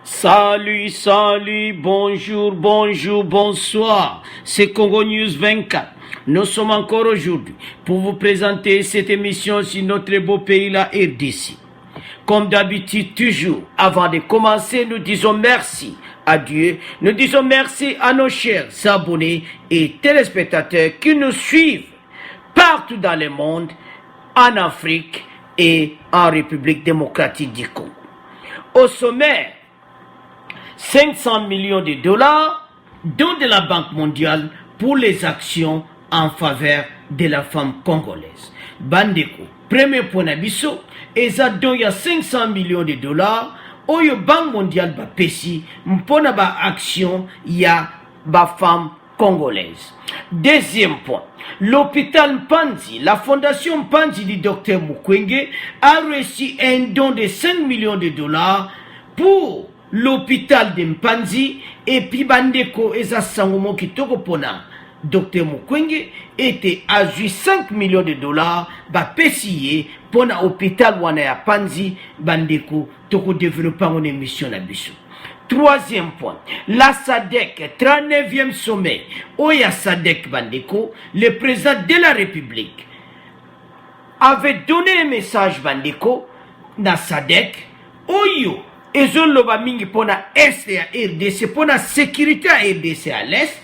Salut, salut, bonjour, bonjour, bonsoir. C'est Congo News 24. Nous sommes encore aujourd'hui pour vous présenter cette émission sur notre beau pays, la RDC. Comme d'habitude, toujours, avant de commencer, nous disons merci à Dieu. Nous disons merci à nos chers abonnés et téléspectateurs qui nous suivent partout dans le monde, en Afrique et en République démocratique du Congo. Au sommet, 500 millions de dollars, dont de la Banque mondiale pour les actions en faveur de la femme congolaise. Bandeko, premier point d'abisso, et ça donne 500 millions de dollars, oyo Banque mondiale ba pesi, mpona ba action ya ba femme congolaise. Deuxième point, l'hôpital Mpanzi, la fondation Mpanzi du docteur Mukwege a reçu un don de 5 millions de dollars pour l'hôpital de Mpanzi et puis bandeko eza sangomo kitoko pona docteur Mukwege était à 5 millions de dollars ba pesiye pona hôpital wana ya Panzi bandeko toko développer une émission na biso. Troisième point, la SADC, 39e sommet, Oya SADC bandeko, le président de la République avait donné un message bandeko na SADC, Oyo ezoloba mingi pona est ya RDC, pona sécurité à RDC à l'est,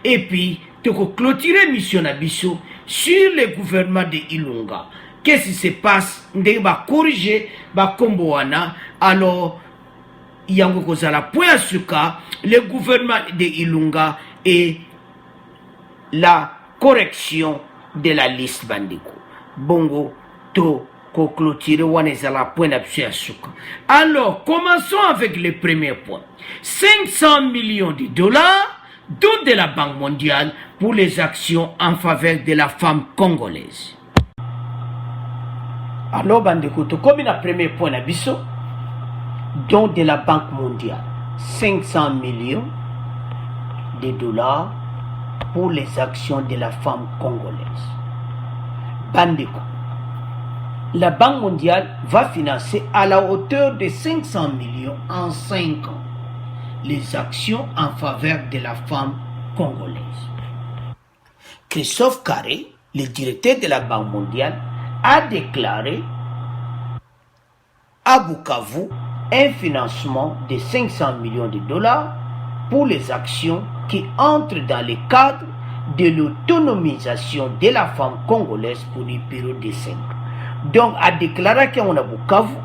et puis toko clôturer mission na biso sur le gouvernement de Ilunga. Qu'est-ce qui se passe? Ndenge ba corriger ba kombo wana, alors yango kozala point suka le gouvernement de Ilunga et la correction de la liste bandeko. Bongo to ko clôturer wana ezala point d'appuyer suka. Alors commençons avec le premier point. 500 millions de dollars dont de la Banque mondiale pour les actions en faveur de la femme congolaise. Alors bandeko to comme le premier point na biso, don de la Banque mondiale, 500 millions de dollars pour les actions de la femme congolaise. Bandeko, la Banque mondiale va financer à la hauteur de 500 millions en 5 ans les actions en faveur de la femme congolaise. Christophe Carré, le directeur de la Banque mondiale, a déclaré à Bukavu un financement de 500 millions de dollars pour les actions qui entrent dans le cadre de l'autonomisation de la femme congolaise pour une période de 5 ans. Donc, a déclaré qu'on a Bukavu,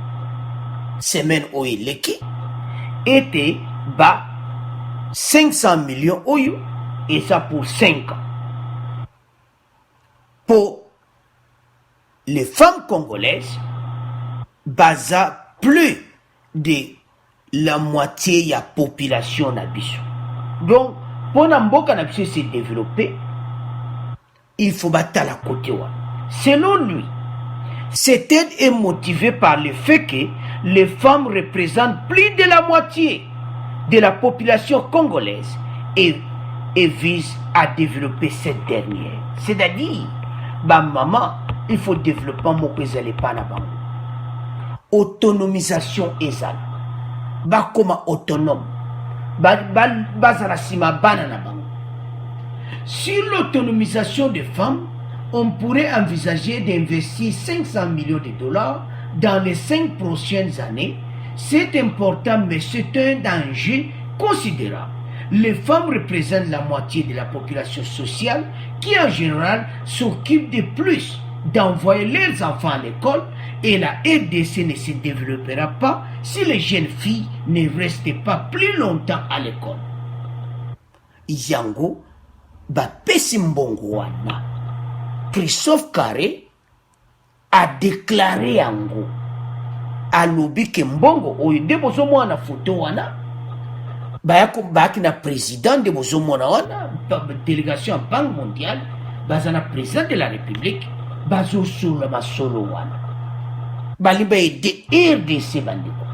semaine où il est était bas 500 millions oyo, et ça pour 5 ans. Pour les femmes congolaises, baza plus de la moitié de la population nabiso. Donc, pour Namboka nabiso se développer, il faut battre à la côté. Selon lui, cette aide est motivée par le fait que les femmes représentent plus de la moitié de la population congolaise et vise à développer cette dernière. C'est-à-dire, maman, il faut développer mon pays pas na bango. Autonomisation ezala. Ba koma autonome. Bazala sima bana na bango. Sur l'autonomisation des femmes, on pourrait envisager d'investir 500 millions de dollars dans les 5 prochaines années. C'est important, mais c'est un danger considérable. Les femmes représentent la moitié de la population sociale qui, en général, s'occupe de plus d'envoyer leurs enfants à l'école, et la RDC ne se développera pas si les jeunes filles ne restent pas plus longtemps à l'école. Yango, ba pesimbongo wana. Christophe Carré a déclaré yango. Alobi ke mbongo oyo nde bozomona photo wana bayaki na président de bozomona wana délégation à Banque mondiale bazana président de la République bazosula masolo wana balimba de RDC bandeko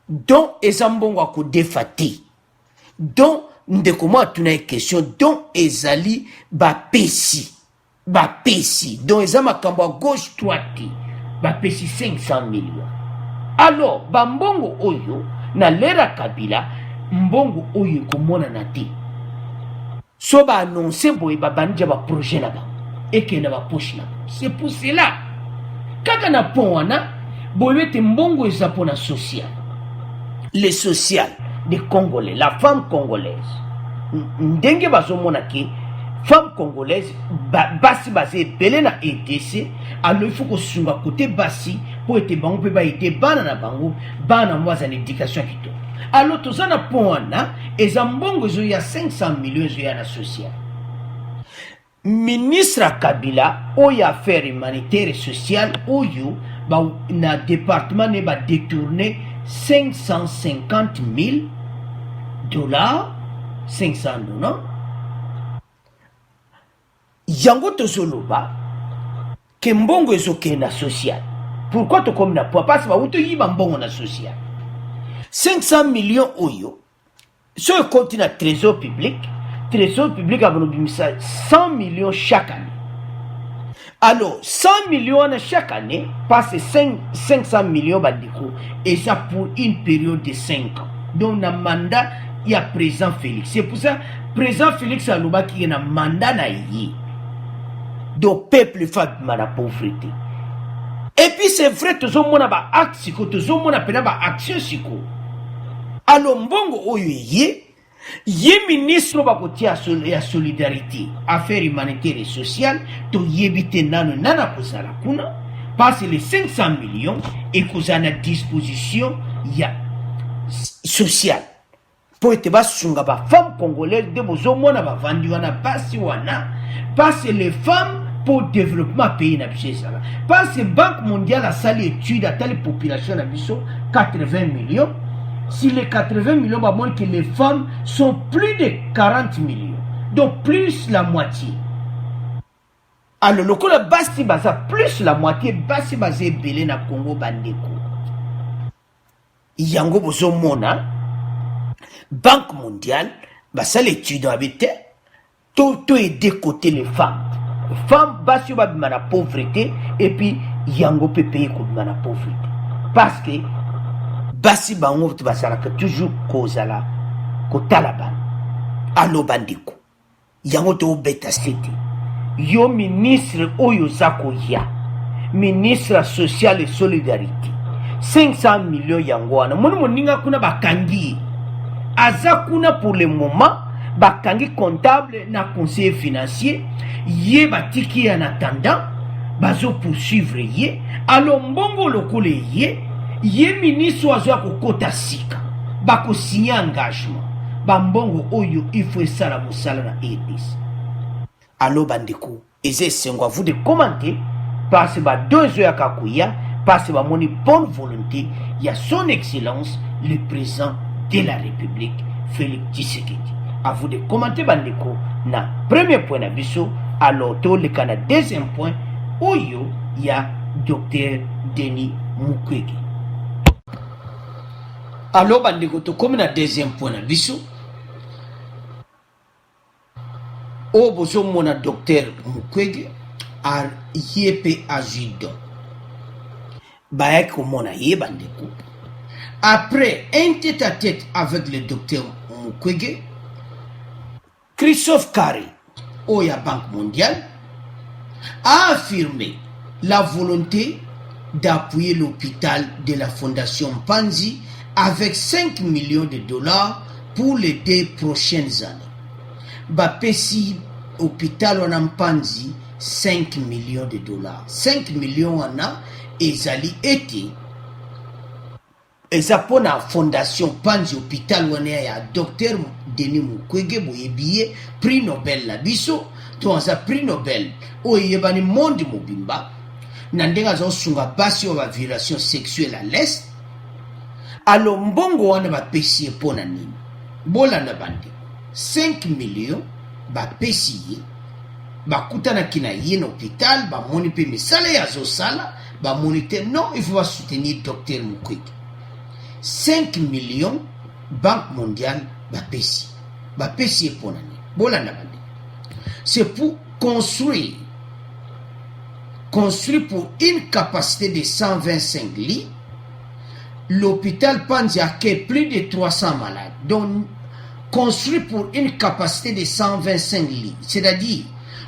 donc ezambongo akodefati donc ndeko mo atuna question donc ezali bapesi donc ezamakambo à gauche droite bapesi 500 millions. Alors, bambongo oyo na lera Kabila mbongo oyo komona na te so ba annoncer boye ba banja ba projet là-bas et que na ba poche là. C'est pour cela kaka na pont wana boye te mbongo eza pona social, le social des Congolais, la femme congolaise ndenge bazomona ke femme congolaise basi basé belé na EDC. Alors il faut que sunga côté basi pour être bango pe ba été bana na bango bana mwaza na éducation kito. Alors tout ça na pona ezambongo zo ya 500 millions zo ya na social. Ministre Kabila oyo affaires humanitaires et sociales oyo ba na département ne ba détourner 550 000 dollars 500 non yango tozoloba ke mbongo ezoke na social. Pourquoi to comme na poa parce ba uto yiba mbongo na social 500 millions oyo so continue na trésor public a bonobimisa 100 millions chaque année. Alors 100 millions chaque année passe 500 millions badiko et ça pour une période de 5 ans. Donc na mandat il y a président Félix. C'est pour ça président Félix aloba qui na mandat na yi. Donc peuple fa la pauvreté. Et puis c'est vrai tout mona ba axe ko tout mona pena ba action siko. Alors mbongo oyo ye ministre ba kotia ya solidarité, affaires humanitaires et sociales to yebite nana kozala kuna parce les 500 millions et kozana disposition ya sociale. Pour être bas sunga ba femme congolaise de bozomona ba vandi wana basi wana parce les femmes pour développement pays na biso sala parce que Banque mondiale a sali étude à telle population na biso 80 millions. Si les 80 millions bah montrent que les femmes sont plus de 40 millions, donc plus la moitié. Alors le coup basi baza plus la moitié basi basé belé na Congo bandeko. Yango bozo mona Banque mondiale bah ça l'étude habité tout aider côté les femmes. Femmes basi ba bima na pauvreté et puis yango peut payer ko bima na pauvreté parce que basi bango basalaka toujours kozala kotala ban alo bandiko yango to beta sete yo ministre oyo zako ya ministre social et solidarité 500 millions yango wana moninga kuna bakangi azakuna pour le moment bakangi comptable na conseiller financier ye batiki en attendant bazo poursuivre ye alo mbongo lokole ye ministre wazo kokota sika bako signer engagement bambongo oyo il faut ça la musala na EDC. Allo bandeko eze sengwa vous de commenter parce que ba deux ya kakuya parce que ba moni bonne volonté il y a son excellence le président de la République Félix Tshisekedi. À vous de commenter bandeko na premier point na biso alors to le kana deuxième point oyo ya Dr Denis Mukwege. Alors bandeko to comme na deuxième point na biso o bozo mona Dr Mukwege a yep ajudo bayako mona ye bandeko après un tête-à-tête avec le docteur Mukwege Christophe Carré Oya Banque mondiale a affirmé la volonté d'appuyer l'hôpital de la fondation Panzi avec 5 millions de dollars pour les 2 prochaines années. Bapesi hôpital en Panzi 5 millions de dollars. 5 millions en a ezali été eza pona fondation Panzi hôpital wana ya docteur Denis Mukwege boyebiye prix Nobel la biso to aza prix Nobel oyebani monde mobimba na ndenga zo sunga basi wa violation sexuelle à l'est. Alors mbongo wana bapesi pona nini bolanda bande 5 millions bapesi bakutana kina yena hôpital bamoni pe misala ya zo sala bamonite non il faut soutenir docteur Mukwege 5 millions Banque mondiale bapesi pona nini bolanda bande c'est pour construire pour une capacité de 125 lits l'hôpital Panzi accueille plus de 300 malades, donc construit pour une capacité de 125 lits. C'est-à-dire,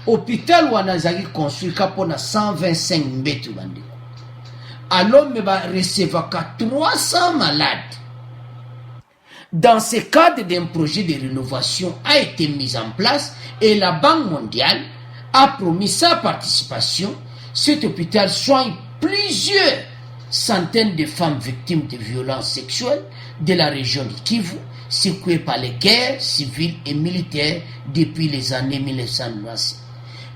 l'hôpital Wanazagi construit pour 125 mètres. Alors, il va recevoir 300 malades. Dans ce cadre d'un projet de rénovation a été mis en place et la Banque mondiale a promis sa participation. Cet hôpital soigne plusieurs centaines de femmes victimes de violences sexuelles de la région de Kivu, secouées par les guerres civiles et militaires depuis les années 1990.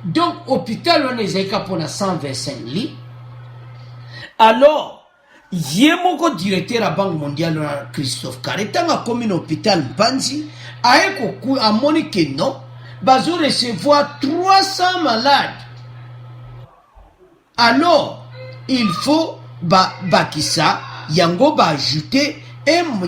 Donc, l'hôpital on est pour 125 lits. Alors, Yemoko directeur de la Banque mondiale Christophe Carré, tant que comme un hôpital Mpanzi, a moni que non, bazo recevoir 300 malades. Alors, il faut bakisa yango ba ajouter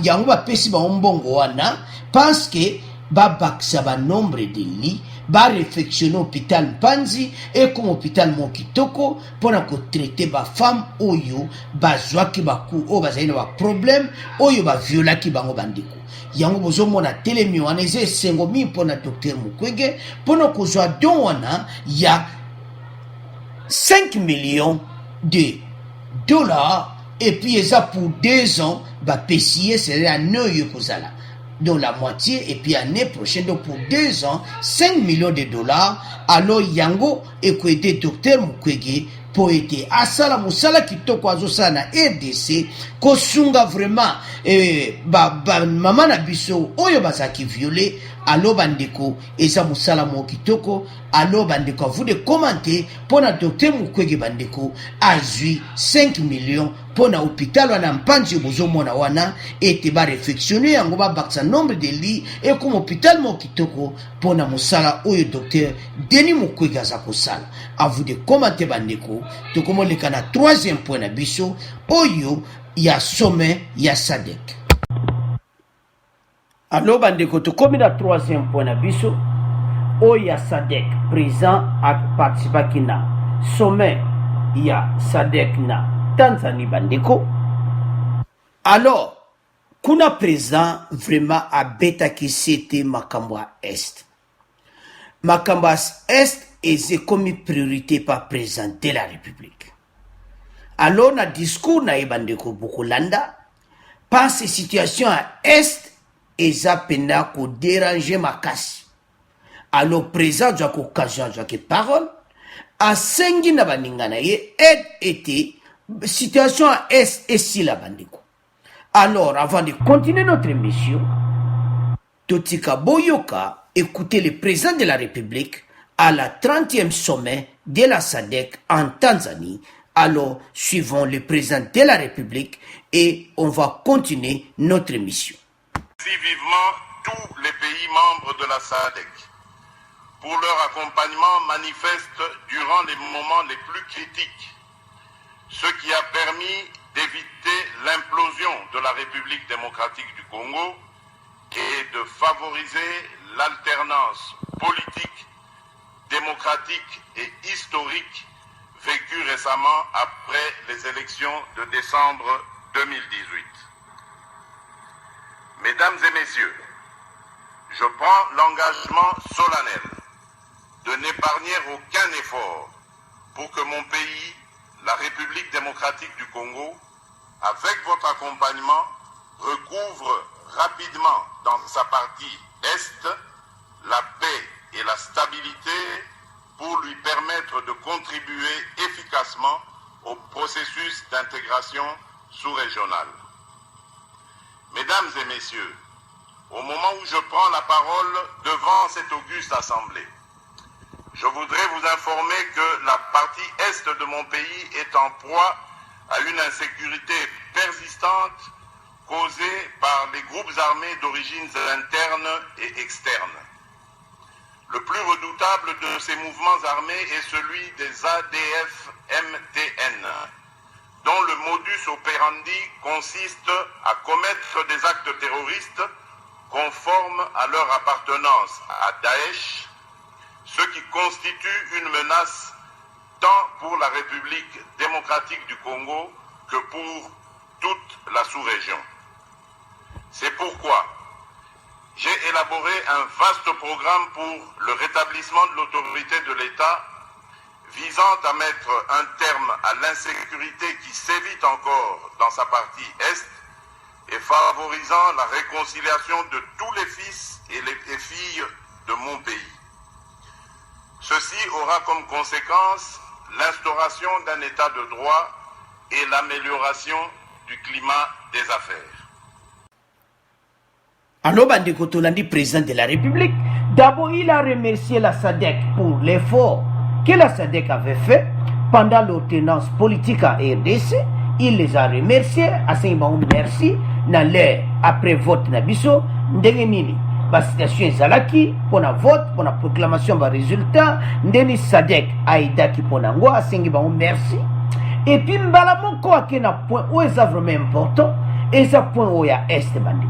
yango ba pesi ba mbongo wana parce que bakisa ba nombre de lits ba réfectionner hôpital Mpanzi et comme hôpital Mokitoko pour traiter ba femme oyo bazwaki baku o bazali na ba problème oyo ba violaki bango bandeko yango bozomona telemi wana eze sengo mi pona docteur Mukwege pona kozwa don wana ya 5 millions de dollars et puis ça pour 2 ans bah PCA c'est à Neuilly kozala donc la moitié et puis l'année prochaine donc pour 2 ans 5 millions de dollars alors yango et que des docteur Mukwege pour aider asala musala kitoko azosala na RDC kosunga vraiment mama na biso oyo bazaki violé allo bandeko eza musala mo kitoko allo bandeko à vous de commenter pour na docteur Mukwege bandeko azui 5 millions pour na hôpital wana Mpanzi bozomona wana ete ba réfectionner yango ba baksa nombre de lits et comme hôpital mo kitoko pour na musala oyo docteur Denis Mukwege azakosala à vous de commenter bandeko to komoleka na 3e point na biso oyo ya sommet ya SADC. Alors bandeko to komi na 3e point na biso oyo ya SADC présent à participer na sommet ya SADC na Tanzanie bandeko. Alors kuna présent vraiment à beta qui c'était makamba est. Makamba est et comme priorité par présenter la République. Alors na discours na bandeko Bukulanda pas ces situations à est et ça pena ko déranger makasi. Alors présent doit ko occasion doit que parole a sengi na baningana ye aide était situation à est et si la bandeko. Alors avant de continuer notre émission Totika Boyoka écoutez le président de la République à la 30e sommet de la SADC en Tanzanie. Alors, suivons le président de la République et on va continuer notre émission. Merci vivement tous les pays membres de la SADC pour leur accompagnement manifeste durant les moments les plus critiques, ce qui a permis d'éviter l'implosion de la République démocratique du Congo et de favoriser l'alternance politique, démocratique et historique vécue récemment après les élections de décembre 2018. Mesdames et messieurs, je prends l'engagement solennel de n'épargner aucun effort pour que mon pays, la République démocratique du Congo, avec votre accompagnement, recouvre rapidement dans sa partie Est la paix et la stabilité pour lui permettre de contribuer efficacement au processus d'intégration sous-régionale. Mesdames et messieurs, au moment où je prends la parole devant cette auguste assemblée, je voudrais vous informer que la partie Est de mon pays est en proie à une insécurité persistante causée par les groupes armés d'origines internes et externes. Le plus redoutable de ces mouvements armés est celui des ADF-MTN, dont le modus operandi consiste à commettre des actes terroristes conformes à leur appartenance à Daesh, ce qui constitue une menace tant pour la République démocratique du Congo que pour toute la sous-région. C'est pourquoi j'ai élaboré un vaste programme pour le rétablissement de l'autorité de l'État visant à mettre un terme à l'insécurité qui sévit encore dans sa partie Est et favorisant la réconciliation de tous les fils et les filles de mon pays. Ceci aura comme conséquence l'instauration d'un état de droit et l'amélioration du climat des affaires. Alors, Bandeko Tolandi, président de la République, d'abord il a remercié la SADC pour l'effort que la SADC avait fait pendant l'alternance politique à RDC. Il les a remerciés, à Saint-Baon, merci, dans l'air après vote Nabiso, Ndengenini, la situation Zalaki, pour la vote, pour la proclamation de résultat, Ndeni SADC, Aïda qui pour Nango, à Saint-Baon, merci. Et puis, Mbalamoko a un point où est vraiment important, et c'est un point où il y a Est Bandeko.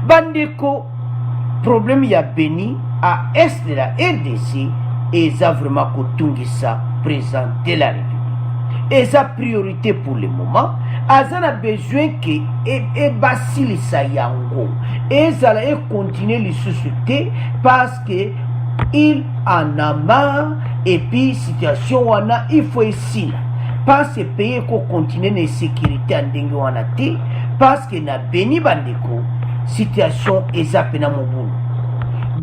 Bandeko, problème y a béni à Est de la RDC et ça vraiment Kotungisa président de la République. Et sa priorité pour le moment, Azan a besoin que et Basili Sayango et ça et continuer les sociétés parce que il en a marre et puis situation on a il faut ici parce que pays qu'on continue les sécurité en dengue on a té parce que na béni Bandeko situation ezapé na mobulu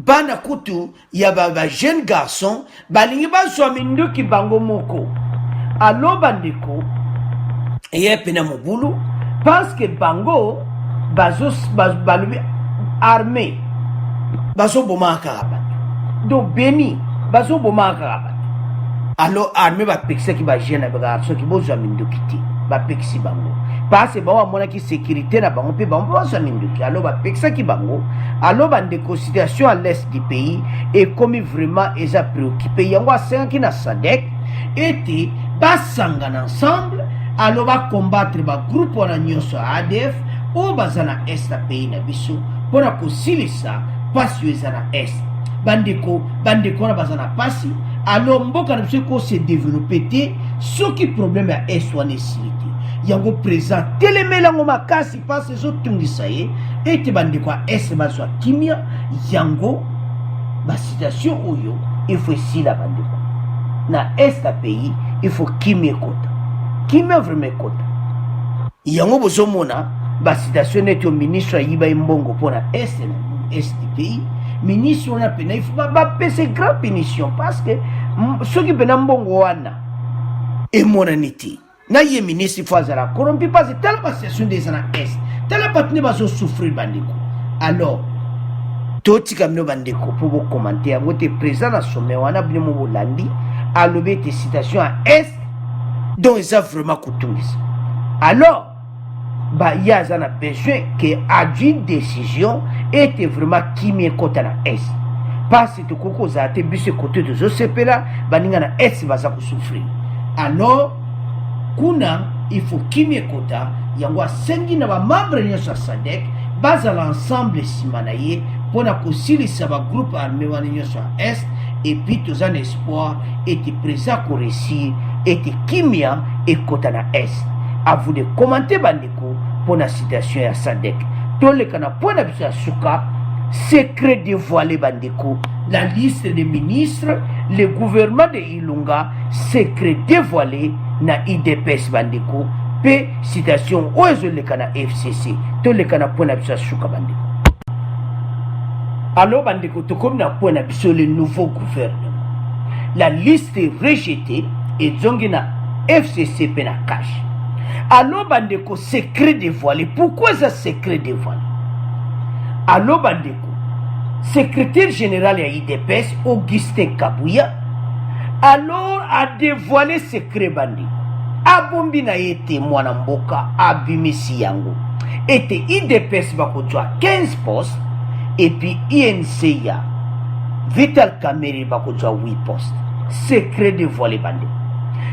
bana kutu ya ba jeune garçon balingi bazwa minduki bango moko alo Bandeko yepe na mobulu parce que bango bazos balubi armée bazo boma karaba do beni bazo boma karaba alo armée ba pekisa ki ba jeune ba garçon ki bozwa minduki ti ba pekisi bango parce que bon mona ki sécurité na bango pe bango bazwa minduki alo ba pekisa ki bango alo Bandeko situation à l'est du pays et comme vraiment eza préoccupé yango asenga ki na SADC était basangana ensemble alo ba combattre ba groupe wana nyonso ADF o bazana est pays na biso pona kosilisa pasi ezana est Bandeko na bazana pasi alo mboka na biso ko se développer te soki problème ya est wana esilite yango présent telemelango makasi pasi ezotungisa ye ete Bandeko ya est bazwa kimia yango ba situation oyo il faut esila Bandeko na est pays il faut kimia kota kimia vraiment kota yango bozomona ba situation neti au ministre yiba mbongo pona est du pays ministre on a pena il faut ba pese grand punition parce que soki pena mbongo wana et monaniti na ye ministre faut azala corrompu parce que telle ba situation des ana est telle patine ba so souffrir Bandeko alors toti kamno Bandeko pour vous commenter yango te président na sommet wana bino mo bolandi alobi te citation à est donc ça vraiment kutungisa alors bah il y a un besoin que adune décision était vraiment qui m'est côté na est parce que koko za te bise côté de OCP là baninga na est va ça souffrir alors kuna il faut qui m'est côté yango sengi na ba membre ni sa SADC basa l'ensemble simanaye pona kosilisa ba groupe armé wana nyoso est et puis tous un espoir était présent ko réussir était kimia et côté na est à vous de commenter Bandeko pour la situation à SADC tous les kana pour la suka secret dévoilé Bandeko la liste des ministres le gouvernement de Ilunga secret dévoilé na IDPS Bandeko pe citation ozo le kana FCC tous les kana pour la suka Bandeko alors Bandeko to comme na pour le nouveau gouvernement la liste est rejetée et zongina FCC pe na cash. Alors Bandeko secret dévoilé. Pourquoi ça secret dévoilé? Alors Bandeko secrétaire général à IDPS Augustin Kabouya alors a dévoilé secret Bandeko. Abombi na yete mwana mboka abimisi yango. Ete IDPS bakozwa 15 postes et puis INC ya Vital Kamerhe bakozwa 8 postes. Secret dévoilé Bandeko.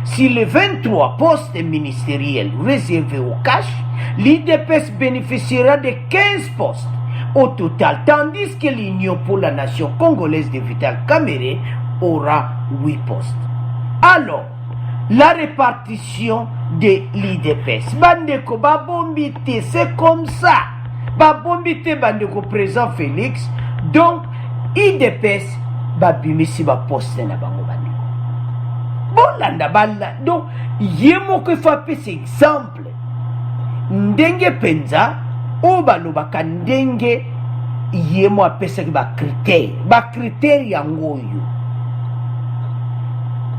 Si les 23 postes ministériels réservés au cash, l'IDPS bénéficiera de 15 postes au total, tandis que l'Union pour la nation congolaise de Vital Kamerhe aura 8 postes. Alors, la répartition de l'IDPS. Bandeko babombité, c'est comme ça. Babombité bandeko président Félix. Donc IDPS babimisi ba poste na bango bandeko. Bolanda bala. Donc yemo ko fa pese exemple. Ndenge penza o balobaka ndenge yemo apesa ki ba critère yango yo.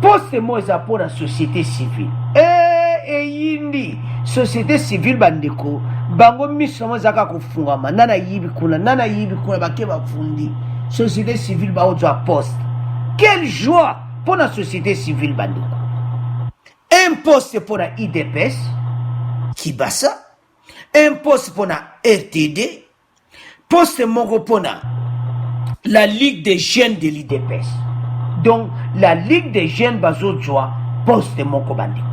Poste moza pour la société civile. Yindi société civile bandeko bango misomo zaka kufungama nana yibi kuna bake bafundi société civile ba ozo poste. Quelle joie pour la société civile bandeko. Un poste pour la IDPS Kibasa, un poste pour la RTD, poste moko pour la Ligue des jeunes de l'IDPS. Donc la Ligue des jeunes bazo joie poste moko bandeko.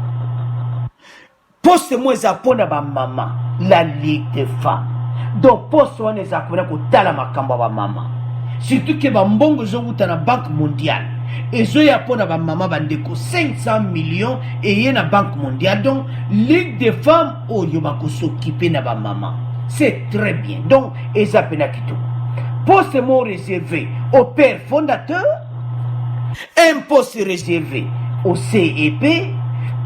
Poste moi za pona ba mama la Ligue des femmes. Donc poste wana za kuna kutala makamba ba mama. Surtout que ba mbongo zo uta na Banque mondiale. Ezo ya pona ba mama bandeko 500 millions et yena Banque mondiale. Donc Ligue des femmes oyo bako s'occuper na ba mama. C'est très bien. Donc eza pena kito. Poste mo réservé au père fondateur. Un poste réservé au CEP.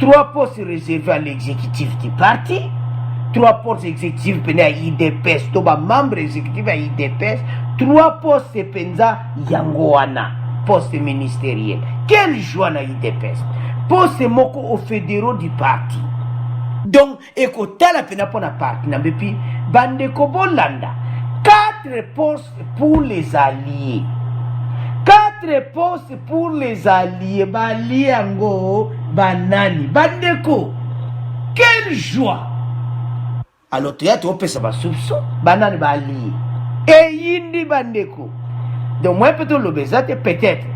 3 postes réservés à l'exécutif du parti, 3 postes exécutifs à IDPS, toba membre exécutif à IDPS, 3 postes penza yangoana, poste ministériel. Quelle joie na IDPS. Poste moko au fédéraux du parti. Donc, ekotala pena pona parti na bepi bandeko bolanda. 4 postes pour les alliés. 4 postes pour les alliés. Baliango, banani, bandeko. Quelle joie! Alors, tu as trouvé ça, soupçon. Banani, bali. Et yindi, bandeko. Donc, moi, peut-être peut-être.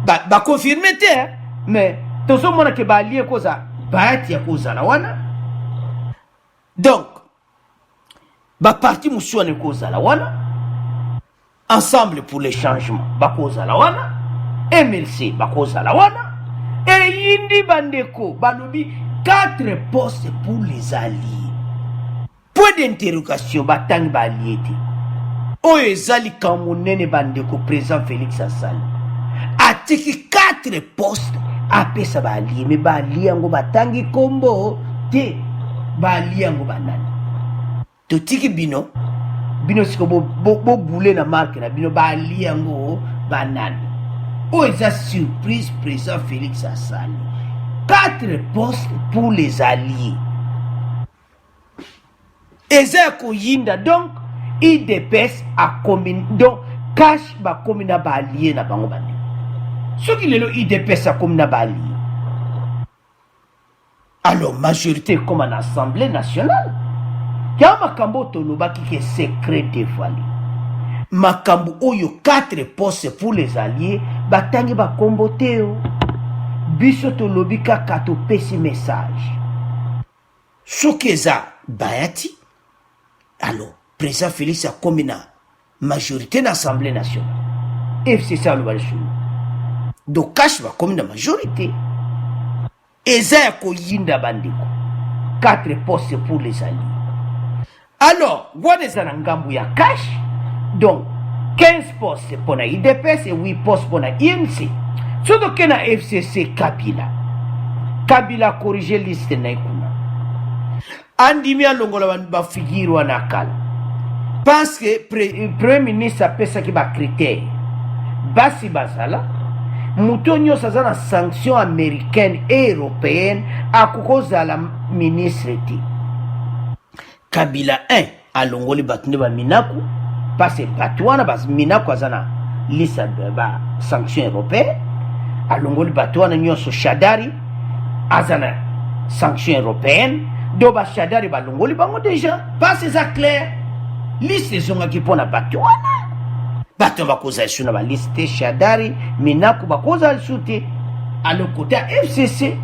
Bah, confirmer, mais, tout ce monde qui bali, cosa, bah, tu as cosa la wana. Donc, bah, parti moussouane, cosa la wana. Ensemble pour les changements, bakoza la wana, MLC bakoza la wana, et yindi bandeko, balobi 4 postes pour les alliés. Point d'interrogation, batang baliete. Oyo ezali kamunene bandeko, président Félix Assali. Atiki 4 postes, apesa balié, mais balié yango batangi kombo, te, balié yango banani. Totiki bino, bino siko bo boule na marque na bino ba liango banane. Oh, eza surprise président Félix Assali. 4 postes pour les alliés. Eza ko yinda donc IDPS a commune donc cash ba commune ba allié na bango bande. Ce qui lelo IDPS a commune ba allié. Alors majorité comme en Assemblée nationale. Kia makambo tolobaki ke secret dévoilé. Makambo oyo 4 postes pour les alliés, batangi ba komboteo. Biso tolobika kato pesi message. Sokeza bayati. Alors, président Félix a comme une majorité dans l'Assemblée nationale. FCC a le balchou. Donc, cash va comme une majorité. Eza ko yinda bandiko. 4 postes pour les alliés. Alors, wana ngambu ya cash. Donc, 15 postes pour la IDPS et 8 postes pour la INC. Surtout que na FCC Kabila. Kabila corrige liste na ikuna. Andimi alongola ba figure wana kala. Parce que premier ministre a pesa ki ba critère. Basi basala. Mutonyo sazana sanction américaine et européenne à cause de la ministre. Kabila 1 alongoli batune ba minaku parce que batwana bas minaku azana liste de ba sanction européenne alongoli batwana nyoso Shadari azana sanction européenne do ba Shadari ba longoli bango déjà parce que ça clair liste zonga ki pona batwana bato ba koza suna ba liste Shadari minaku ba koza sute à le côté FCC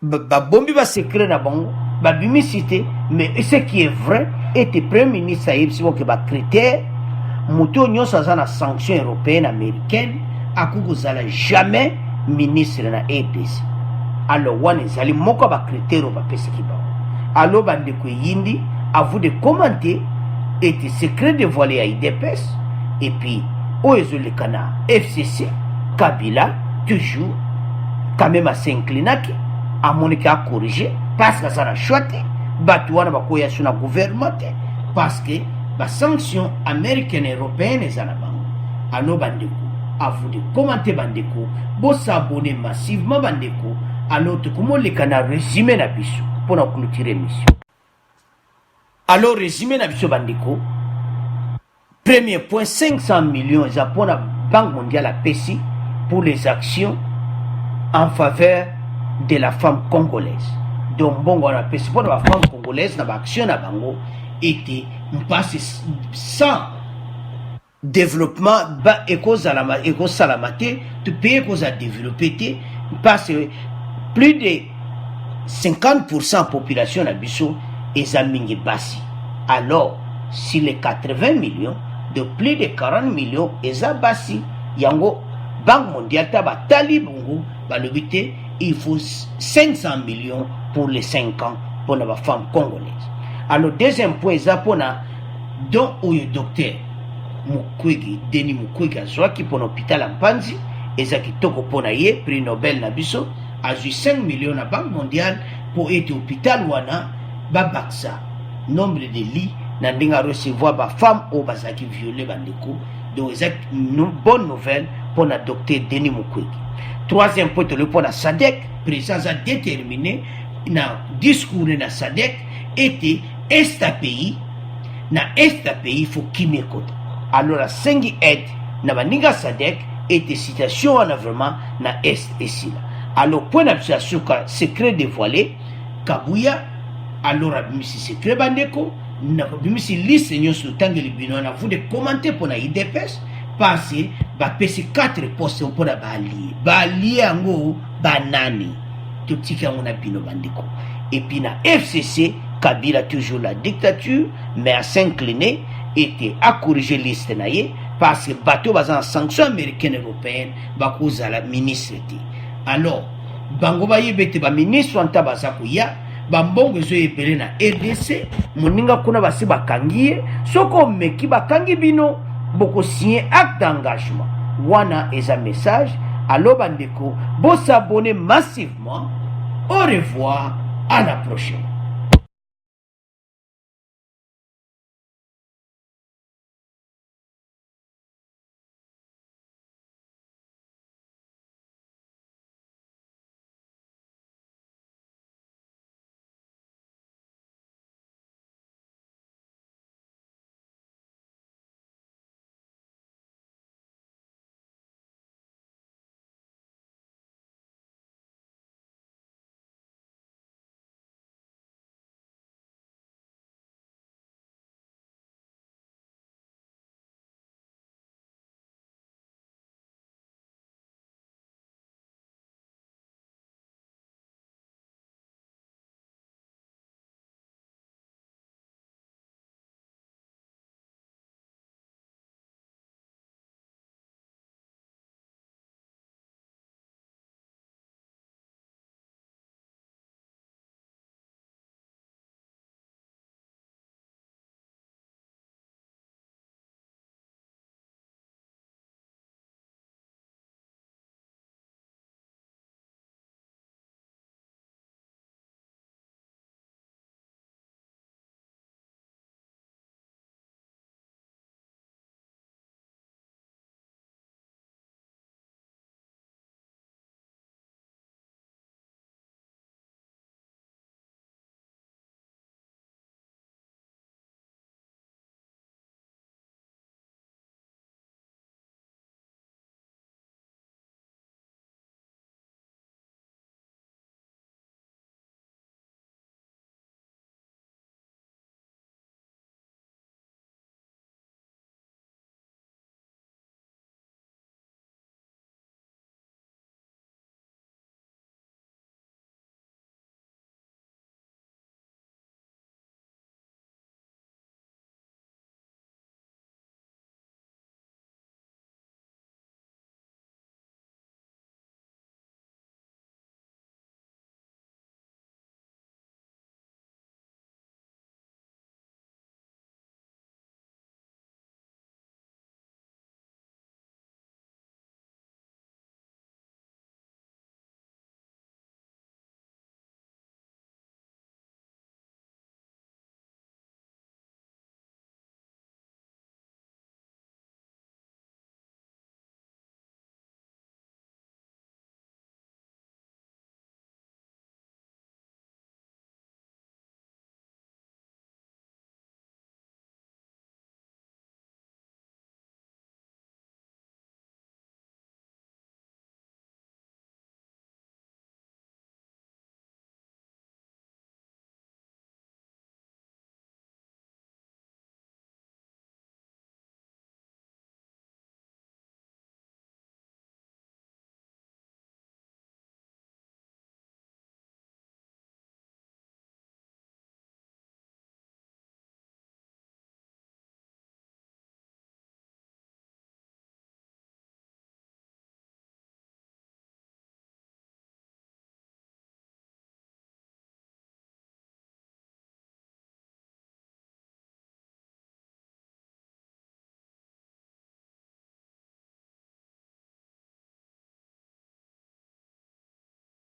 ba bombi ba secret na bango babimicité, mais ce qui est vrai était premier ministre Saïb Sibo que ba critère muto nyosa za na sanction européenne américaine akugozala jamais ministre na RDC. Alors wana ezali moko ba critère ba pesaki ba. Alors bandeko yindi à vous de commenter et secret dévoilé à IDPS et puis Oezolekana FCC Kabila toujours quand même à s'inclinaki à mon cas corriger parce que ça a choisi batouana bakoya sur la gouvernement parce que la sanction américaine et européenne est à la banque. Alors bandeko à vous de commenter bandeko bo s'abonner massivement bandeko alors tout comme les canaux résumé na biso pour nous clôturer mission. Alors résumé na biso bandeko. Premier point, 500 millions Japon la Banque mondiale a payé pour les actions en faveur de la femme congolaise. Donc bon, on a payé pour la femme congolaise dans l'action à Bango était passe sans développement bas éco salamate tu payes cause à développer parce que plus de 50% population à Bissau est à Mingi-Bassi. Alors si les 80 millions de plus de 40 millions et à Bassi, Yango, Banque mondiale, Taba Talibungu, Balobité, il faut 500 millions pour les 5 ans pour la femme congolaise. Alors, deuxième point, Zapona, dont où le docteur Mukwege, Denis Mukwege, qui pour l'hôpital en Panzi, et qui toko ponaye, prix Nobel Nabiso, a eu 5 millions à la Banque mondiale pour être hôpital Wana, Babaksa, nombre de lits. Nandinga recevoir ba femme ou bazaki violé bandeko. Donc c'est une bonne nouvelle pour la docteur Denis Mukwege. Troisième point pour la SADC, présence a déterminé na discours na SADC était est pays na est pays faut kimé kota. Alors la 5 aide na baninga SADC était situation en vraiment na est ici là. Alors point d'observation secret dévoilé Kabuya alors abimisi secret bandeko na bimisi liste nyonso tangeli bino na vous de commenter pour na IDPS parce ba pesi 4 postes pour na bali yango banani tutika ngona bino bandiko et puis na FCC Kabila toujours la dictature mais à s'incliner était à corriger liste na ye parce que bateau bazan sanction américaine européenne ba cause la ministre. Alors bango ba yebete ba ministre anta bazako ya bambongo zo ebele na RDC moninga kuna basi bakangie soko meki bakangi bino boko signer acte d'engagement wana eza message alors bandeko bo s'abonner massivement. Au revoir, à la prochaine.